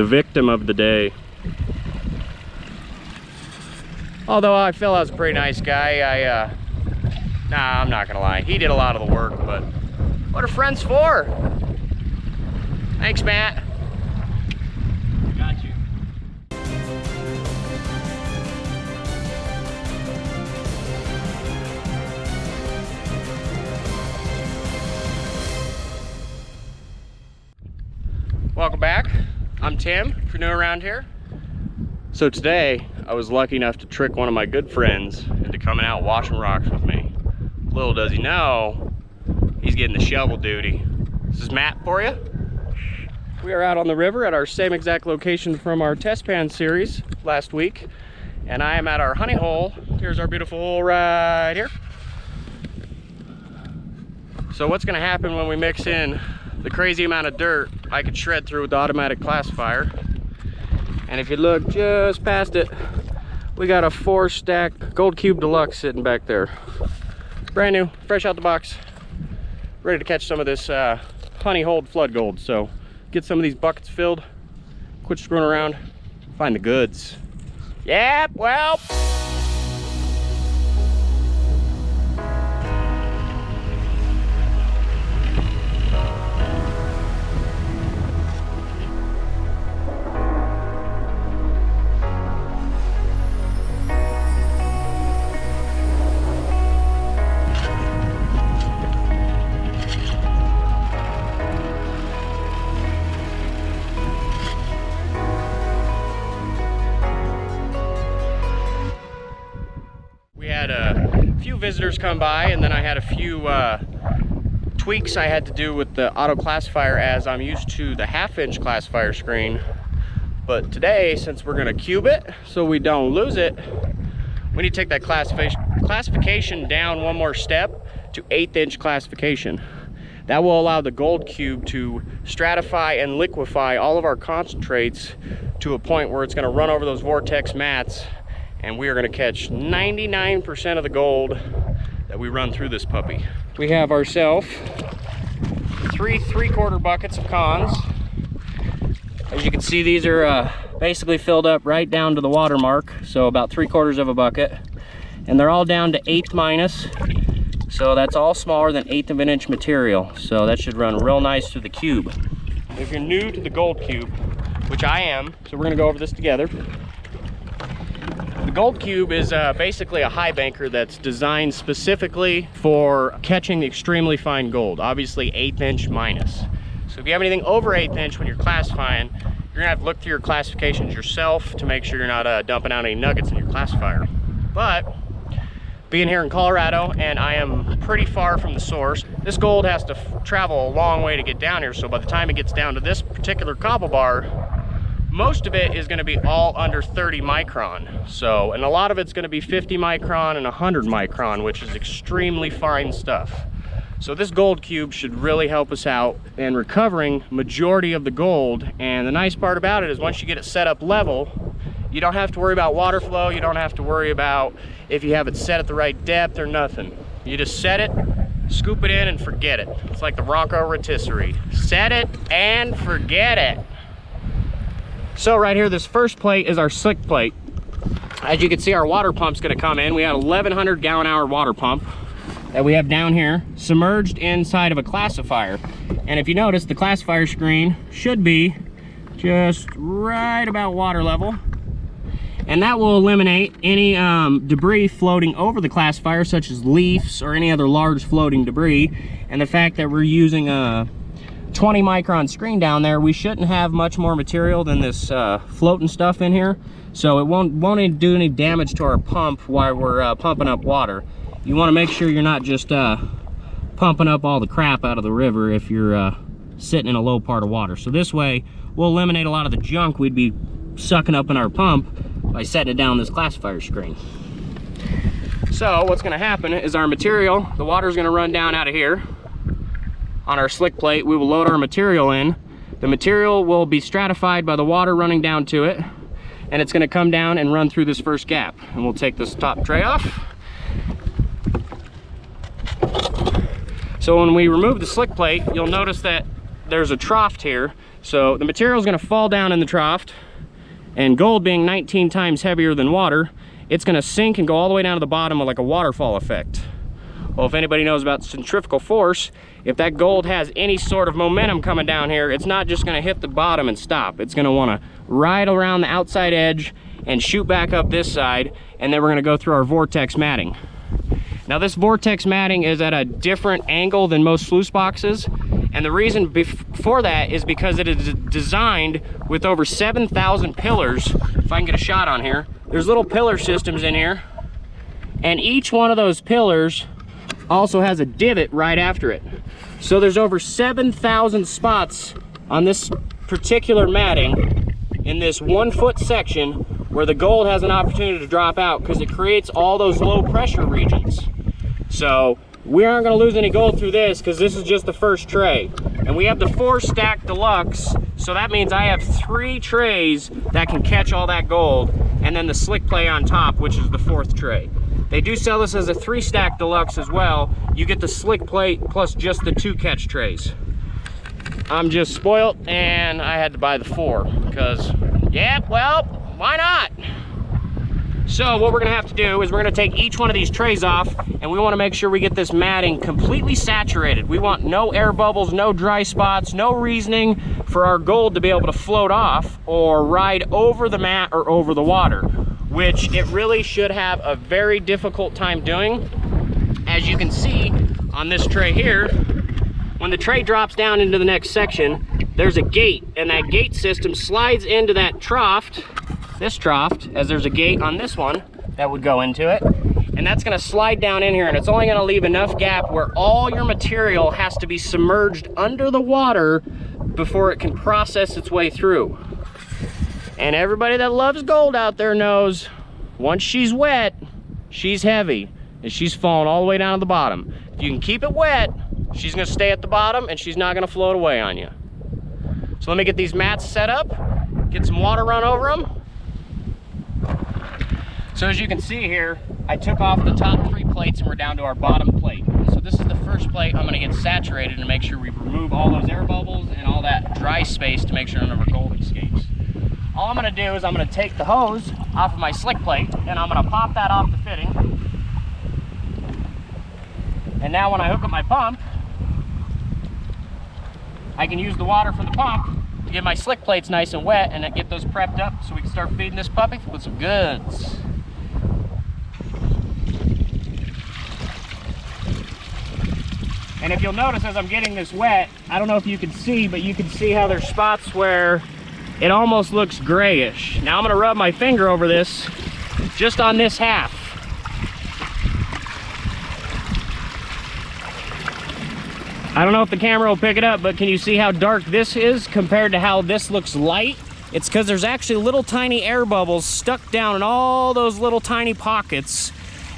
the victim of the day. Although I feel I was a pretty nice guy, nah, I'm not gonna lie. He did a lot of the work, but what are friends for? Thanks, Matt. Got you. Welcome back. I'm Tim, if you're new around here. So today, I was lucky enough to trick one of my good friends into coming out washing rocks with me. Little does he know, he's getting the shovel duty. This is Matt for you. We are out on the river at our same exact location from our test pan series last week. And I am at our honey hole. Here's our beautiful hole right here. So what's gonna happen when we mix in the crazy amount of dirt I could shred through with the automatic classifier? And if you look just past it, we got a 4-stack Gold Cube Deluxe sitting back there. Brand new, fresh out the box, ready to catch some of this honey holed flood gold. So get some of these buckets filled, quit screwing around, find the goods. YepWelp! Few visitors come by, and then I had a few tweaks I had to do with the auto classifier, as I'm used to the 1/2-inch classifier screen. But today, since we're gonna cube it so we don't lose it, we need to take that classification down one more step to 1/8-inch classification. That will allow the gold cube to stratify and liquefy all of our concentrates to a point where it's gonna run over those vortex mats, and we are gonna catch 99% of the gold that we run through this puppy. We have ourselves 3 3/4 buckets of cons. As you can see, these are basically filled up right down to the water mark, so about 3/4 of a bucket. And they're all down to 1/8 minus, so that's all smaller than 1/8 of an inch material. So that should run real nice through the cube. If you're new to the gold cube, which I am, so we're gonna go over this together. The gold cube is basically a high banker that's designed specifically for catching the extremely fine gold, obviously 1/8 inch minus. So if you have anything over 1/8 inch when you're classifying, you're gonna have to look through your classifications yourself to make sure you're not dumping out any nuggets in your classifier. But being here in Colorado, and I am pretty far from the source, this gold has to travel a long way to get down here. So by the time it gets down to this particular cobble bar, most of it is going to be all under 30 micron. So, and a lot of it's going to be 50 micron and 100 micron, which is extremely fine stuff. So this gold cube should really help us out in recovering majority of the gold. And the nice part about it is once you get it set up level, you don't have to worry about water flow. You don't have to worry about if you have it set at the right depth or nothing. You just set it, scoop it in, and forget it. It's like the Bronco rotisserie. Set it and forget it. So right here, this first plate is our slick plate. As you can see, our water pump's gonna come in. We had 1,100 gallon-hour water pump that we have down here, submerged inside of a classifier. And if you notice, the classifier screen should be just right about water level. And that will eliminate any debris floating over the classifier, such as leaves or any other large floating debris. And the fact that we're using a 20 micron screen down there, we shouldn't have much more material than this floating stuff in here, so it won't do any damage to our pump while we're pumping up water. You want to make sure you're not just pumping up all the crap out of the river if you're sitting in a low part of water. So this way we'll eliminate a lot of the junk we'd be sucking up in our pump by setting it down this classifier screen. So what's going to happen is our material, the water's going to run down out of here. On our slick plate, we will load our material in. The material will be stratified by the water running down to it, and it's going to come down and run through this first gap. And we'll take this top tray off. So when we remove the slick plate, you'll notice that there's a trough here. So the material is going to fall down in the trough, and gold being 19 times heavier than water, it's going to sink and go all the way down to the bottom like a waterfall effect. Well, if anybody knows about centrifugal force, if that gold has any sort of momentum coming down here, it's not just going to hit the bottom and stop. It's going to want to ride around the outside edge and shoot back up this side, and then we're going to go through our vortex matting. Now this vortex matting is at a different angle than most sluice boxes, and the reason for that is because it is designed with over 7,000 pillars. If I can get a shot on here, there's little pillar systems in here, and each one of those pillars also has a divot right after it. So there's over 7,000 spots on this particular matting in this 1 foot section where the gold has an opportunity to drop out because it creates all those low pressure regions. So we aren't going to lose any gold through this because this is just the first tray. And we have the 4 stack deluxe, so that means I have 3 trays that can catch all that gold, and then the slick play on top, which is the 4th tray. They do sell this as a 3 stack deluxe as well. You get the slick plate plus just the 2 catch trays. I'm just spoiled and I had to buy the 4 because, yeah, well, why not? So what we're gonna have to do is we're gonna take each one of these trays off, and we wanna make sure we get this matting completely saturated. We want no air bubbles, no dry spots, no reasoning for our gold to be able to float off or ride over the mat or over the water, which it really should have a very difficult time doing. As you can see on this tray here, when the tray drops down into the next section, there's a gate, and that gate system slides into that trough, this trough, as there's a gate on this one that would go into it, and that's going to slide down in here, and it's only going to leave enough gap where all your material has to be submerged under the water before it can process its way through. And everybody that loves gold out there knows once she's wet, she's heavy, and she's falling all the way down to the bottom. If you can keep it wet, she's going to stay at the bottom and she's not going to float away on you. So let me get these mats set up, get some water run over them. So as you can see here, I took off the top 3 plates and we're down to our bottom plate. So this is the first plate. I'm going to get saturated and make sure we remove all those air bubbles and all that dry space to make sure none of our gold escapes. All I'm going to do is I'm going to take the hose off of my slick plate and I'm going to pop that off the fitting. And now when I hook up my pump, I can use the water from the pump to get my slick plates nice and wet and get those prepped up so we can start feeding this puppy with some goods. And if you'll notice as I'm getting this wet, I don't know if you can see, but you can see how there's spots where it almost looks grayish. Now I'm going to rub my finger over this, just on this half. I don't know if the camera will pick it up, but can you see how dark this is compared to how this looks light? It's because there's actually little tiny air bubbles stuck down in all those little tiny pockets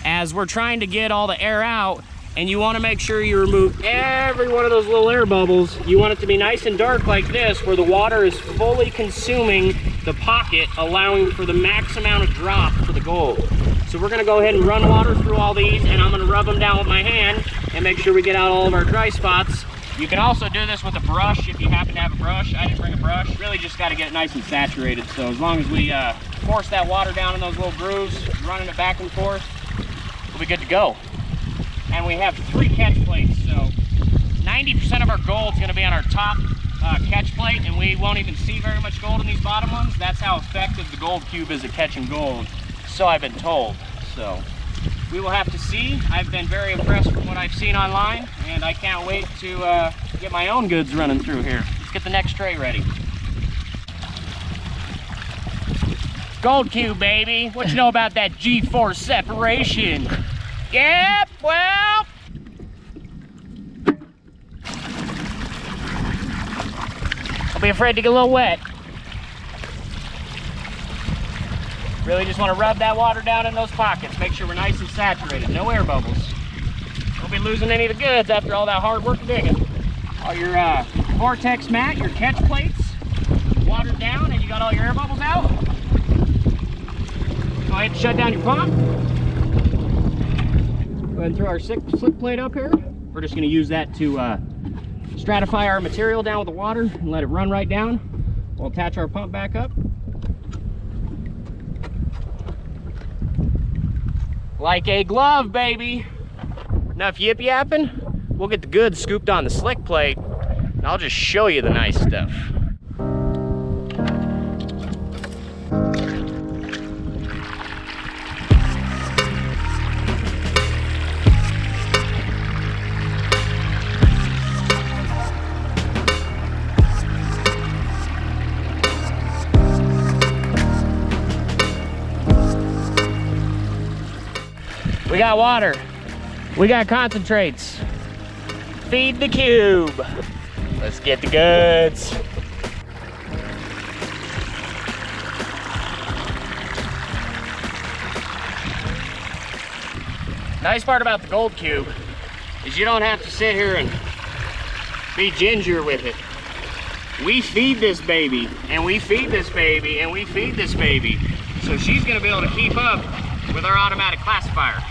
as we're trying to get all the air out. And you want to make sure you remove every one of those little air bubbles. You want it to be nice and dark like this, where the water is fully consuming the pocket, allowing for the max amount of drop for the gold. So we're going to go ahead and run water through all these, and I'm going to rub them down with my hand and make sure we get out all of our dry spots. You can also do this with a brush if you happen to have a brush. I didn't bring a brush. Really just got to get it nice and saturated. So as long as we force that water down in those little grooves, running it back and forth, we'll be good to go. And we have 3 catch plates, so 90% of our gold is going to be on our top catch plate, and we won't even see very much gold in these bottom ones. That's how effective the gold cube is at catching gold, so I've been told. So we will have to see. I've been very impressed with what I've seen online, and I can't wait to get my own goods running through here. Let's get the next tray ready. Gold cube, baby. What you know about that G-force separation? Yep, well. Don't be afraid to get a little wet. Really just want to rub that water down in those pockets. Make sure we're nice and saturated. No air bubbles. Don't be losing any of the goods after all that hard work digging. All your vortex mat, your catch plates, watered down, and you got all your air bubbles out. Go ahead and shut down your pump. Go ahead and throw our slick plate up here. We're just going to use that to stratify our material down with the water and let it run right down. We'll attach our pump back up. Like a glove, baby. Enough yip yapping. We'll get the goods scooped on the slick plate, and I'll just show you the nice stuff. We got water, we got concentrates. Feed the cube. Let's get the goods. Nice part about the gold cube is you don't have to sit here and be ginger with it. We feed this baby, and we feed this baby, and we feed this baby. So she's gonna be able to keep up with our automatic classifier.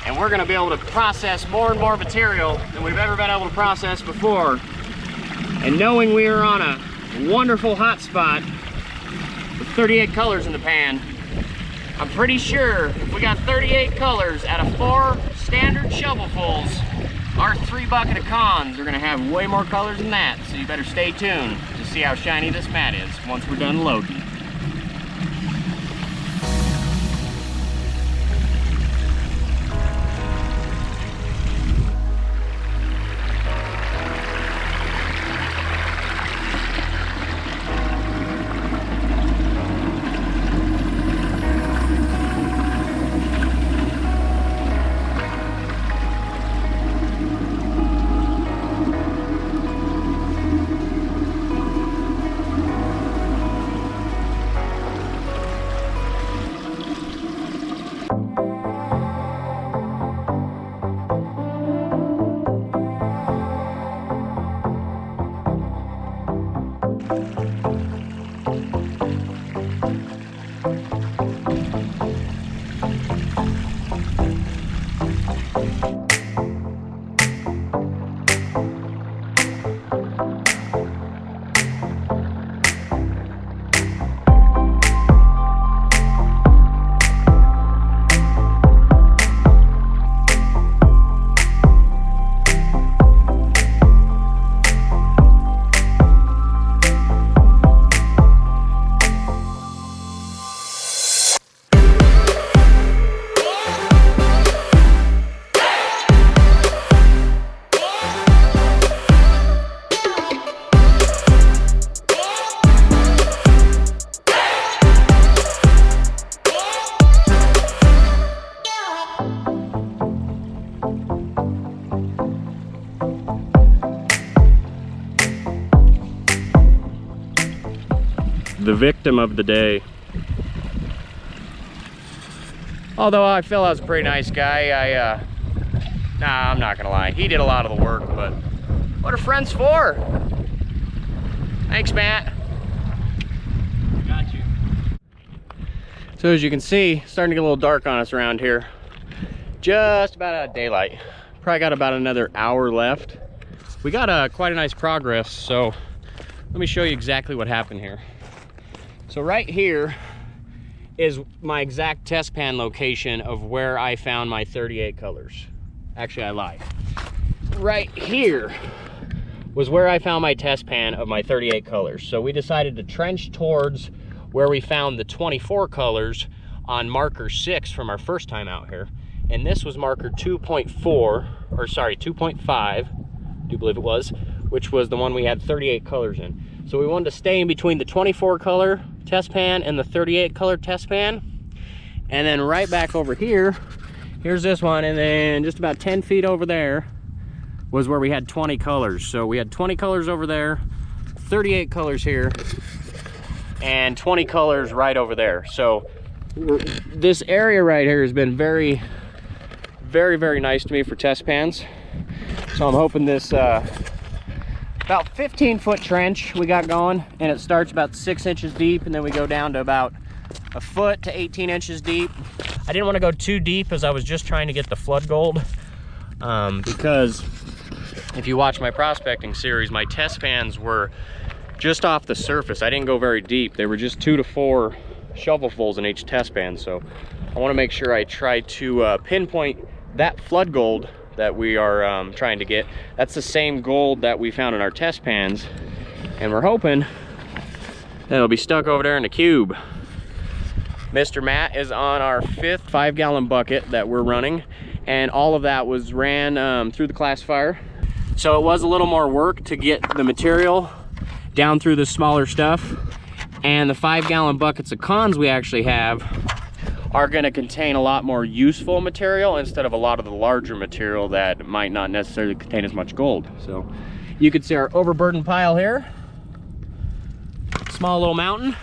And we're gonna be able to process more and more material than we've ever been able to process before. And knowing we are on a wonderful hot spot with 38 colors in the pan, I'm pretty sure if we got 38 colors out of 4 standard shovelfuls, our 3 bucket of cons are gonna have way more colors than that. So you better stay tuned to see how shiny this mat is once we're done loading. The victim of the day. Although I feel I was a pretty nice guy, nah, I'm not gonna lie. He did a lot of the work, but what are friends for? Thanks, Matt. Got you. So as you can see, it's starting to get a little dark on us around here. Just about out of daylight. Probably got about another hour left. We got quite a nice progress, so let me show you exactly what happened here. So right here is my exact test pan location of where I found my 38 colors. Actually, I lied. Right here was where I found my test pan of my 38 colors. So we decided to trench towards where we found the 24 colors on marker 6 from our first time out here. And this was marker 2.4, or sorry, 2.5, I do believe it was, which was the one we had 38 colors in. So we wanted to stay in between the 24 color test pan and the 38 color test pan. And then right back over here, here's this one, and then just about 10 feet over there was where we had 20 colors. So we had 20 colors over there, 38 colors here, and 20 colors right over there. So this area right here has been very, very nice to me for test pans. So I'm hoping this about 15-foot trench we got going, and it starts about 6 inches deep, and then we go down to about a foot to 18 inches deep. I didn't want to go too deep as I was just trying to get the flood gold, because if you watch my prospecting series, my test pans were just off the surface. I didn't go very deep. They were just 2 to 4 shovelfuls in each test pan. So I want to make sure I try to pinpoint that flood gold that we are trying to get. That's the same gold that we found in our test pans, and we're hoping that it'll be stuck over there in the cube. Mr. Matt is on our 5th 5-gallon bucket that we're running, and all of that was ran through the classifier. So it was a little more work to get the material down through the smaller stuff, and the 5-gallon buckets of cons we actually have are going to contain a lot more useful material instead of a lot of the larger material that might not necessarily contain as much gold. So you can see our overburden pile here. Small little mountain.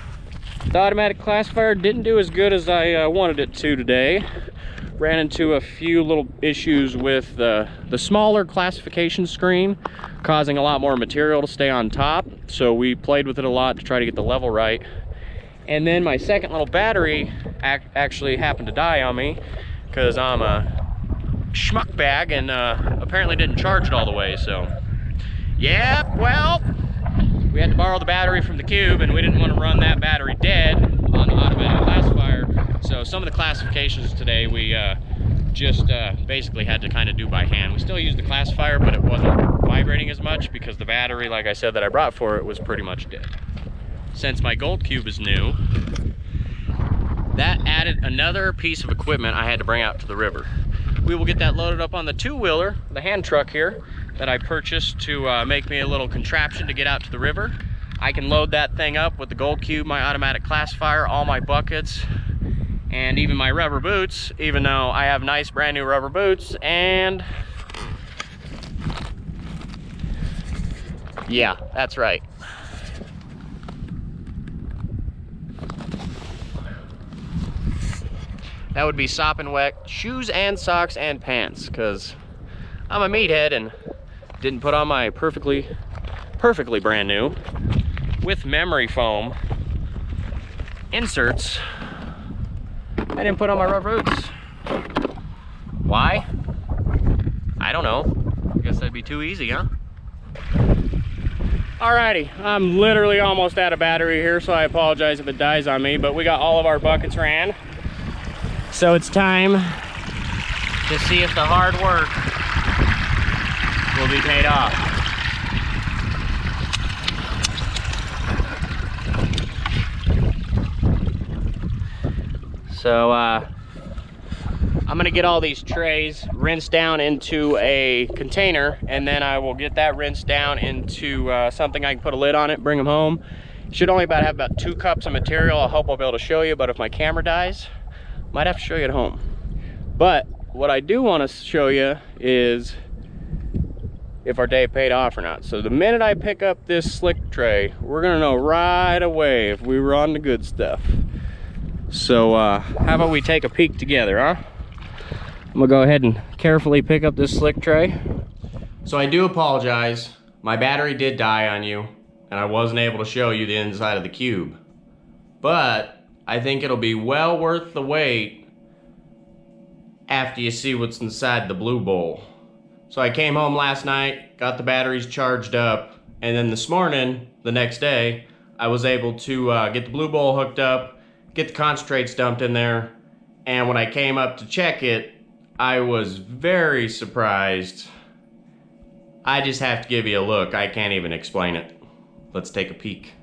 The automatic classifier didn't do as good as I wanted it to today. Ran into a few little issues with the smaller classification screen, causing a lot more material to stay on top. So we played with it a lot to try to get the level right. And then my second little battery actually happened to die on me because I'm a schmuck bag and apparently didn't charge it all the way. So, yeah, well, we had to borrow the battery from the cube, and we didn't want to run that battery dead on the automatic classifier. So some of the classifications today we just basically had to kind of do by hand. We still used the classifier, but it wasn't vibrating as much because the battery, like I said, that I brought for it was pretty much dead. Since my gold cube is new, that added another piece of equipment I had to bring out to the river. We will get that loaded up on the 2-wheeler, the hand truck here, that I purchased to make me a little contraption to get out to the river. I can load that thing up with the gold cube, my automatic classifier, all my buckets, and even my rubber boots, even though I have nice brand new rubber boots. And yeah, that's right. That would be sopping wet shoes and socks and pants, because I'm a meathead and didn't put on my perfectly brand new with memory foam inserts. I didn't put on my rubber boots. Why? I don't know. I guess that'd be too easy, huh? Alrighty, I'm literally almost out of battery here, so I apologize if it dies on me, but we got all of our buckets ran. So it's time to see if the hard work will be paid off. So I'm gonna get all these trays rinsed down into a container, and then I will get that rinsed down into something I can put a lid on it, bring them home. Should only have about 2 cups of material. I hope I'll be able to show you, but if my camera dies, might have to show you at home. But what I do want to show you is if our day paid off or not. So the minute I pick up this slick tray, we're gonna know right away if we were on the good stuff. So how about we take a peek together, huh? I'm gonna go ahead and carefully pick up this slick tray. So I do apologize. My battery did die on you, and I wasn't able to show you the inside of the cube. But I think it'll be well worth the wait after you see what's inside the blue bowl. So I came home last night, got the batteries charged up, and then this morning, the next day, I was able to get the blue bowl hooked up, get the concentrates dumped in there, and when I came up to check it, I was very surprised. I just have to give you a look. I can't even explain it. Let's take a peek.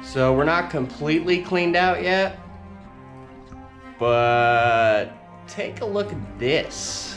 So we're not completely cleaned out yet, but take a look at this.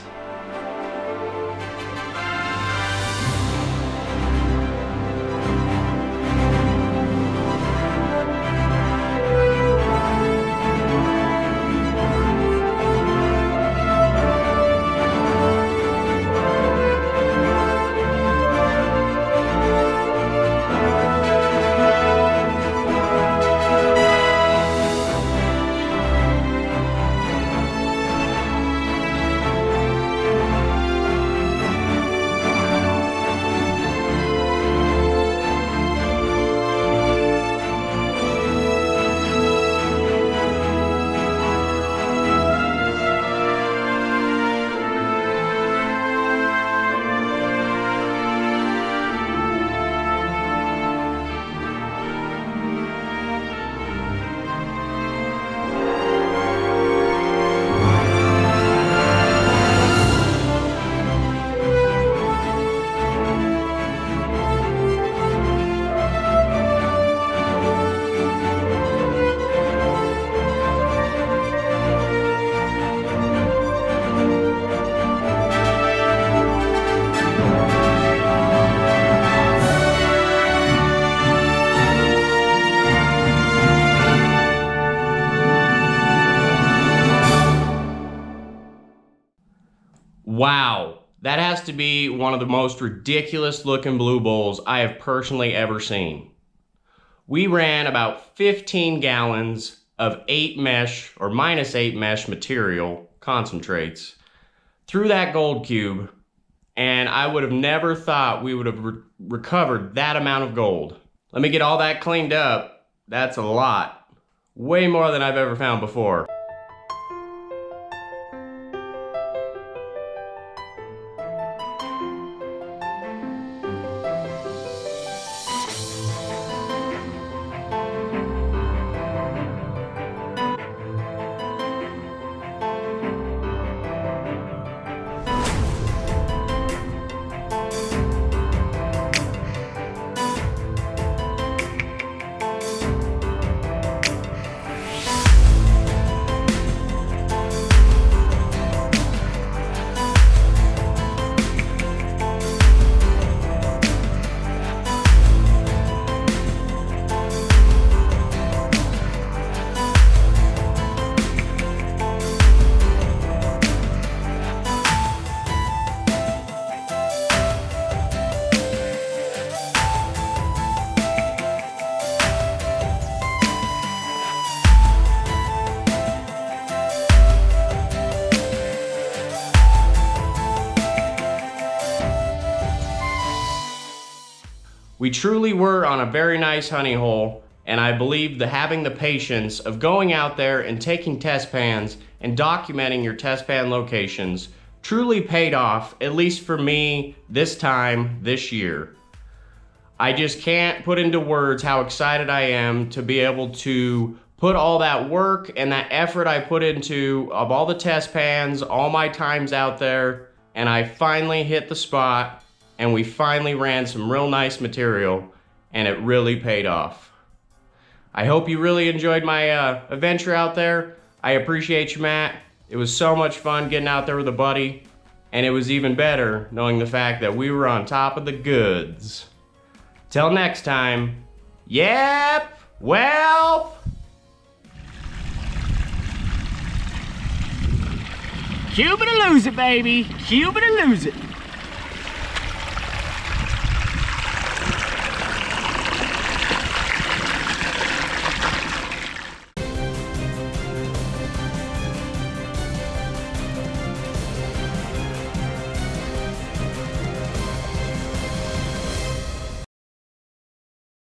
Wow, that has to be one of the most ridiculous looking blue bulls I have personally ever seen. We ran about 15 gallons of 8 mesh or minus 8 mesh material concentrates through that gold cube, and I would have never thought we would have recovered that amount of gold. Let me get all that cleaned up. That's a lot. Way more than I've ever found before. We truly were on a very nice honey hole, and I believe that having the patience of going out there and taking test pans and documenting your test pan locations truly paid off, at least for me, this time, this year. I just can't put into words how excited I am to be able to put all that work and that effort I put into of all the test pans, all my times out there, and I finally hit the spot. And we finally ran some real nice material, and it really paid off. I hope you really enjoyed my adventure out there. I appreciate you, Matt. It was so much fun getting out there with a buddy, and it was even better knowing the fact that we were on top of the goods. Till next time, YepWelp! Cube it or lose it, baby. Cube it or lose it.